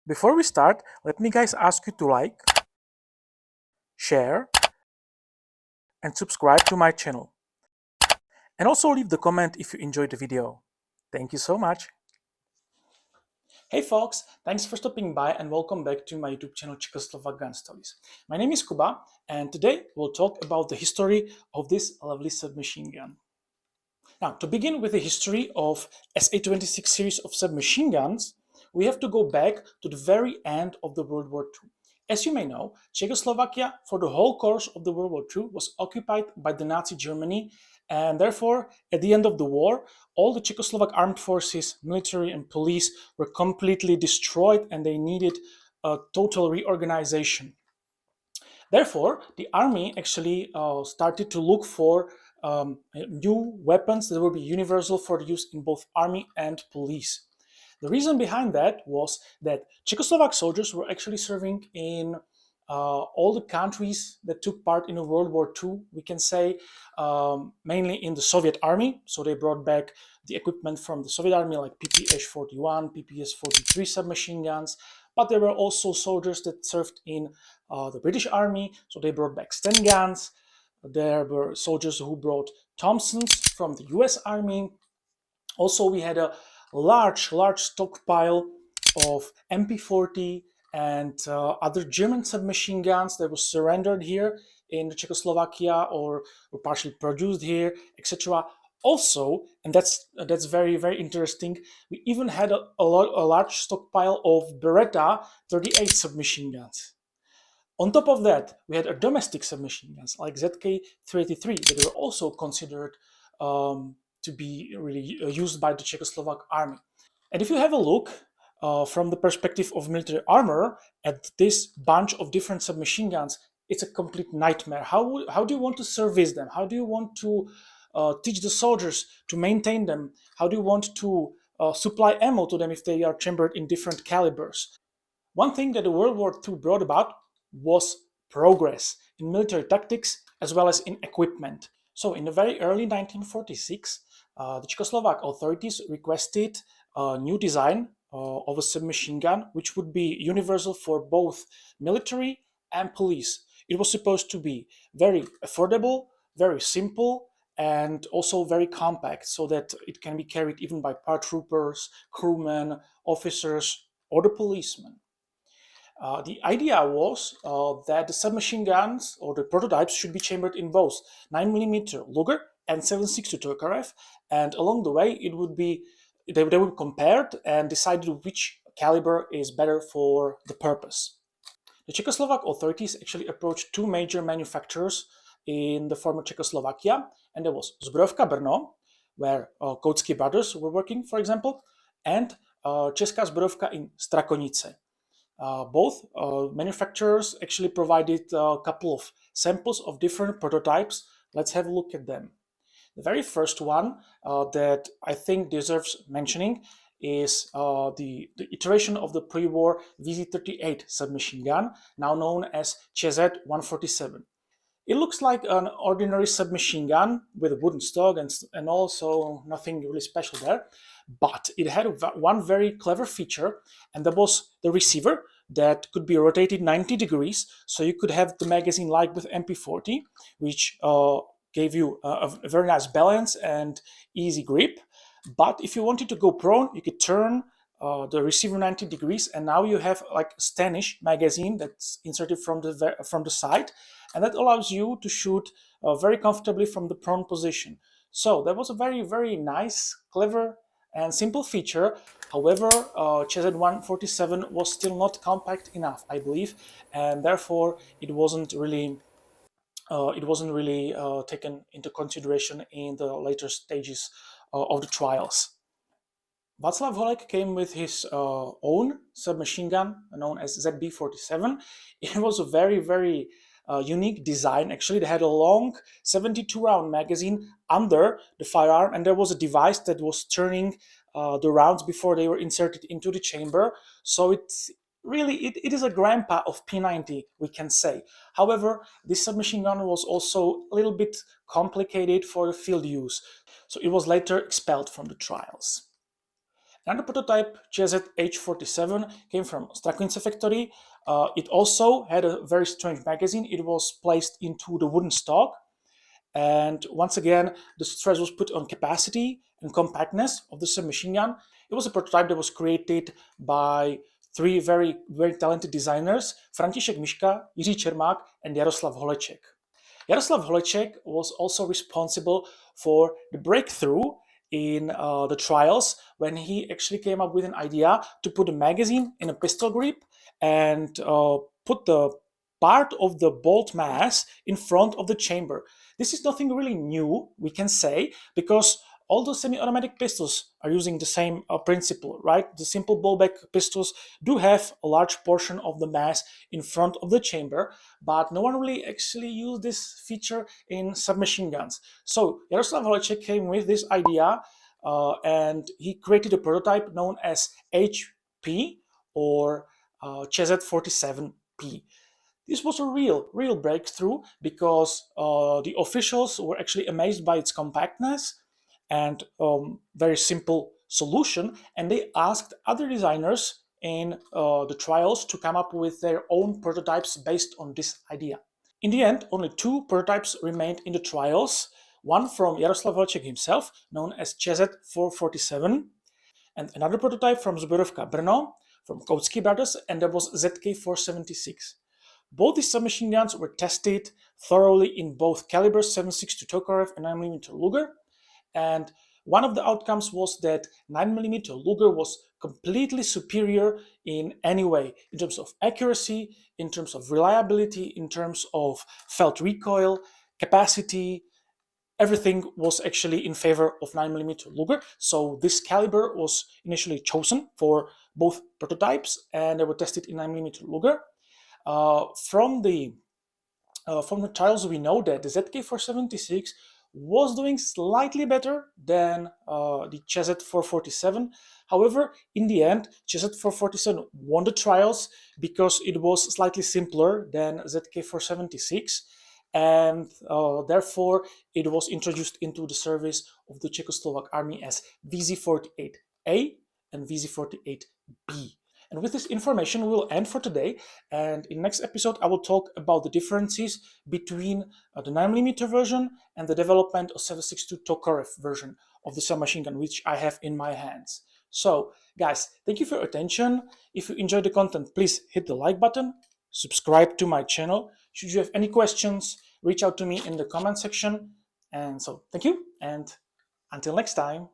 Before we start, let me guys ask you to like, share, and subscribe to my channel. And also leave the comment if you enjoyed the video. Thank you so much. Hey folks, thanks for stopping by and welcome back to my YouTube channel Czechoslovak Gun Stories. My name is Kuba and today we'll talk about the history of this lovely submachine gun. Now, to begin with the history of SA-26 series of submachine guns, we have to go back to the very end of the World War II. As you may know, Czechoslovakia for the whole course of the World War II was occupied by the Nazi Germany, and therefore, at the end of the war, all the Czechoslovak armed forces, military and police were completely destroyed and they needed a total reorganization. Therefore, the army actually started to look for new weapons that would be universal for use in both army and police. The reason behind that was that Czechoslovak soldiers were actually serving in all the countries that took part in World War II, we can say, mainly in the Soviet army. So they brought back the equipment from the Soviet army like PPS-41, PPS-43 submachine guns, but there were also soldiers that served in the British army, so they brought back Sten guns. There were soldiers who brought Thompsons from the US army. Also, we had a large stockpile of MP40 and other German submachine guns that was surrendered here in Czechoslovakia or were partially produced here, etc. Also, and that's very interesting, we even had a large stockpile of Beretta 38 submachine guns. On top of that, we had domestic submachine guns like ZK-383 that were also considered to be really used by the Czechoslovak army. And if you have a look from the perspective of military armor at this bunch of different submachine guns, it's a complete nightmare. How do you want to service them? How do you want to teach the soldiers to maintain them? How do you want to supply ammo to them if they are chambered in different calibers? One thing that the World War II brought about was progress in military tactics as well as in equipment. So in the very early 1946, the Czechoslovak authorities requested a new design of a submachine gun, which would be universal for both military and police. It was supposed to be very affordable, very simple, and also very compact so that it can be carried even by paratroopers, crewmen, officers, or the policemen. The idea was that the submachine guns or the prototypes should be chambered in both 9mm Luger and 7.62 Tokarev, and along the way they would be compared and decided which caliber is better for the purpose. The Czechoslovak authorities actually approached two major manufacturers in the former Czechoslovakia, and there was Zbrojovka Brno, where Koutsky brothers were working, for example, and Česká Zbrojovka in Strakonice. Both manufacturers actually provided a couple of samples of different prototypes. Let's have a look at them. The very first one that I think deserves mentioning is the iteration of the pre-war VZ-38 submachine gun, now known as Chesset 147. It looks like an ordinary submachine gun with a wooden stock and also nothing really special there. But it had one very clever feature, and that was the receiver that could be rotated 90 degrees. So you could have the magazine like with MP40, which gave you a very nice balance and easy grip. But if you wanted to go prone, you could turn the receiver 90 degrees, and now you have like a Stanish magazine that's inserted from the side, and that allows you to shoot very comfortably from the prone position. So that was a very nice, clever, and simple feature. However, Chesset 147 was still not compact enough, I believe, and therefore it wasn't really taken into consideration in the later stages of the trials. Václav Holek came with his own submachine gun known as ZB-47. It was a very unique design. Actually, they had a long 72-round magazine under the firearm, and there was a device that was turning the rounds before they were inserted into the chamber. So it is a grandpa of P90, we can say. However, this submachine gun was also a little bit complicated for the field use, so it was later expelled from the trials. Another prototype, Chesset H47, came from Strakoince factory. It also had a very strange magazine. It was placed into the wooden stock. And once again, the stress was put on capacity and compactness of the submachine gun. It was a prototype that was created by three very, very talented designers, František Miška, Jiří Čermák, and Jaroslav Holeček. Jaroslav Holeček was also responsible for the breakthrough in the trials when he actually came up with an idea to put a magazine in a pistol grip and put the part of the bolt mass in front of the chamber. This is nothing really new, we can say, because all the semi-automatic pistols are using the same principle, right? The simple blowback pistols do have a large portion of the mass in front of the chamber, but no one really actually used this feature in submachine guns. So Jaroslav Holeček came with this idea and he created a prototype known as HP or Chesset 47P. This was a real breakthrough because the officials were actually amazed by its compactness and very simple solution, and they asked other designers in the trials to come up with their own prototypes based on this idea. In the end, only two prototypes remained in the trials, one from Jaroslav Holeček himself, known as Chesset 447, and another prototype from Zbrojovka Brno, from Koutsky brothers, and that was ZK476. Both these submachine guns were tested thoroughly in both calibers 7.62 Tokarev and 9mm Luger, and one of the outcomes was that 9mm Luger was completely superior in any way, in terms of accuracy, in terms of reliability, in terms of felt recoil, capacity. Everything was actually in favor of 9mm Luger. So this caliber was initially chosen for both prototypes, and they were tested in 9mm Luger. From the trials, we know that the ZK476 was doing slightly better than the Chesset 447. However, in the end, Chesset 447 won the trials because it was slightly simpler than ZK476, and therefore it was introduced into the service of the Czechoslovak army as VZ48A and VZ48B. And with this information, we will end for today. And in the next episode, I will talk about the differences between the 9mm version and the development of 7.62 Tokarev version of the submachine gun, which I have in my hands. So, guys, thank you for your attention. If you enjoyed the content, please hit the like button, subscribe to my channel. Should you have any questions, reach out to me in the comment section. And so, thank you, and until next time.